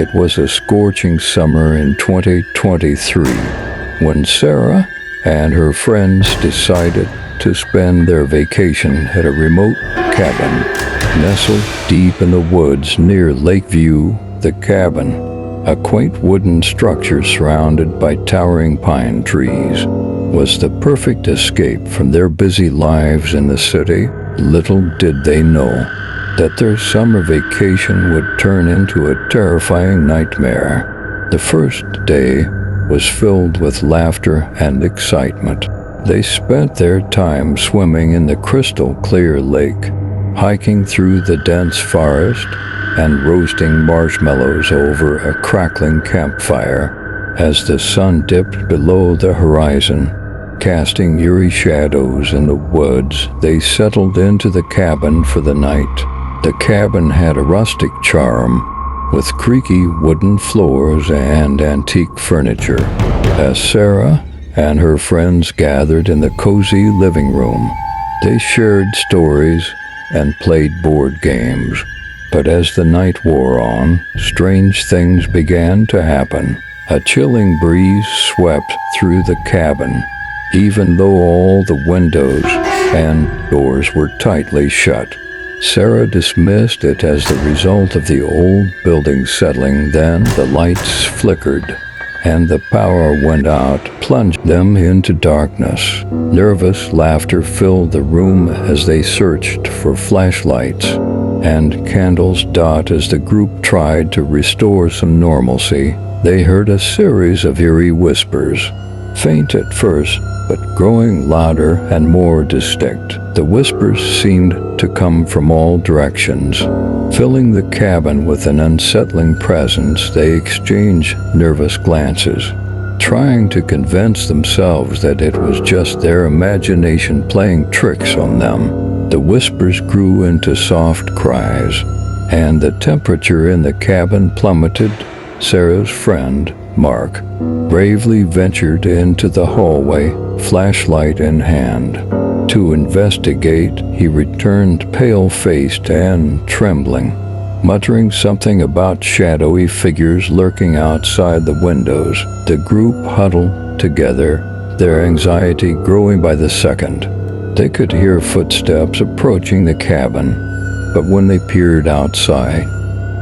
It was a scorching summer in 2023 when Sarah and her friends decided to spend their vacation at a remote cabin nestled deep in the woods near Lakeview. The cabin, a quaint wooden structure surrounded by towering pine trees, was the perfect escape from their busy lives in the city. Little did they know that their summer vacation would turn into a terrifying nightmare. The first day was filled with laughter and excitement. They spent their time swimming in the crystal-clear lake, hiking through the dense forest, and roasting marshmallows over a crackling campfire. As the sun dipped below the horizon, casting eerie shadows in the woods, they settled into the cabin for the night. The cabin had a rustic charm, with creaky wooden floors and antique furniture. As Sarah and her friends gathered in the cozy living room, they shared stories and played board games. But as the night wore on, strange things began to happen. A chilling breeze swept through the cabin, even though all the windows and doors were tightly shut. Sarah dismissed it as the result of the old building settling. Then the lights flickered, and the power went out, plunged them into darkness. Nervous laughter filled the room as they searched for flashlights and candles as the group tried to restore some normalcy. They heard a series of eerie whispers, faint at first, but growing louder and more distinct. The whispers seemed to come from all directions, filling the cabin with an unsettling presence. They exchanged nervous glances, trying to convince themselves that it was just their imagination playing tricks on them. The whispers grew into soft cries, and the temperature in the cabin plummeted. Sarah's friend, Mark, bravely ventured into the hallway, flashlight in hand. To investigate, he returned pale-faced and trembling, muttering something about shadowy figures lurking outside the windows. The group huddled together, their anxiety growing by the second. They could hear footsteps approaching the cabin, but when they peered outside,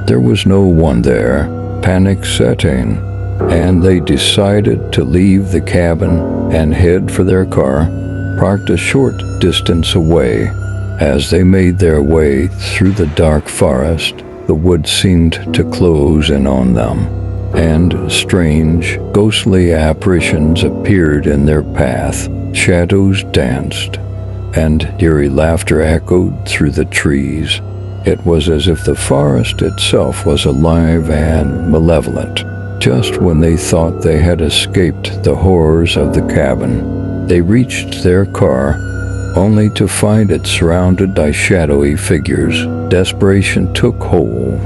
there was no one there. Panic set in, and they decided to leave the cabin and head for their car, parked a short distance away. As they made their way through the dark forest, the woods seemed to close in on them, and strange, ghostly apparitions appeared in their path. Shadows danced, and eerie laughter echoed through the trees. It was as if the forest itself was alive and malevolent. Just when they thought they had escaped the horrors of the cabin, they reached their car, only to find it surrounded by shadowy figures. Desperation took hold,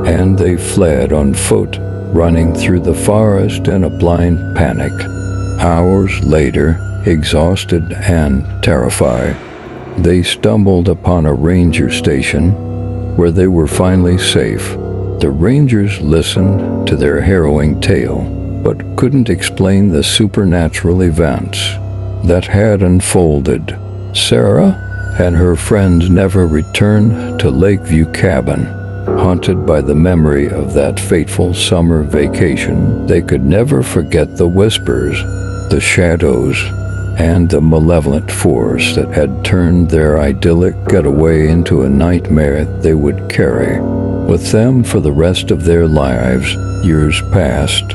and they fled on foot, running through the forest in a blind panic. Hours later, exhausted and terrified, they stumbled upon a ranger station where they were finally safe. The rangers listened to their harrowing tale, but couldn't explain the supernatural events that had unfolded. Sarah and her friends never returned to Lakeview Cabin. Haunted by the memory of that fateful summer vacation, they could never forget the whispers, the shadows, and the malevolent force that had turned their idyllic getaway into a nightmare they would carry with them for the rest of their lives. Years passed,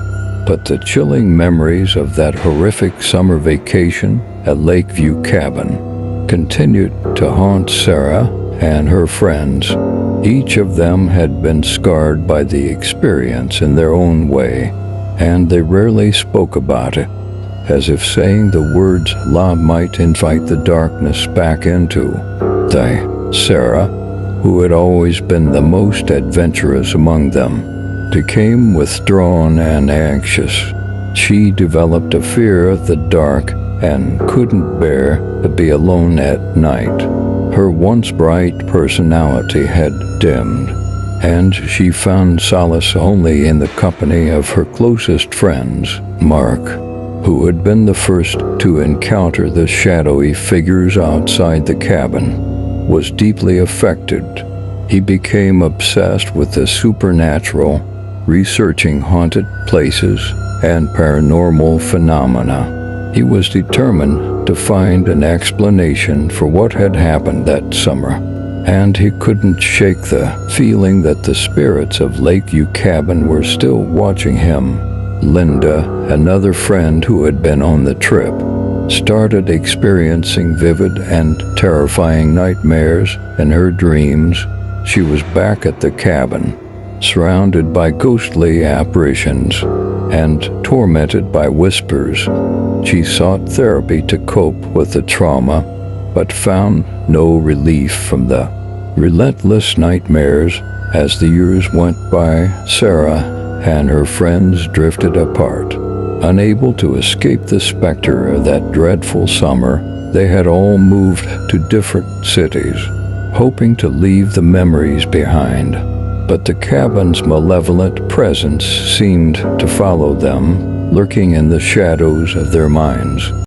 but the chilling memories of that horrific summer vacation at Lakeview Cabin continued to haunt Sarah and her friends. Each of them had been scarred by the experience in their own way, and they rarely spoke about it, as if saying the words "la" might invite the darkness back into. Sarah, who had always been the most adventurous among them, became withdrawn and anxious. She developed a fear of the dark and couldn't bear to be alone at night. Her once bright personality had dimmed, and she found solace only in the company of her closest friends. Mark, who had been the first to encounter the shadowy figures outside the cabin, was deeply affected. He became obsessed with the supernatural, researching haunted places and paranormal phenomena. He was determined to find an explanation for what had happened that summer, and he couldn't shake the feeling that the spirits of Lakeview Cabin were still watching him. Linda, another friend who had been on the trip, started experiencing vivid and terrifying nightmares in her dreams. She was back at the cabin, surrounded by ghostly apparitions and tormented by whispers. She sought therapy to cope with the trauma, but found no relief from the relentless nightmares. As the years went by, Sarah and her friends drifted apart. Unable to escape the specter of that dreadful summer, they had all moved to different cities, hoping to leave the memories behind. But the cabin's malevolent presence seemed to follow them, lurking in the shadows of their minds.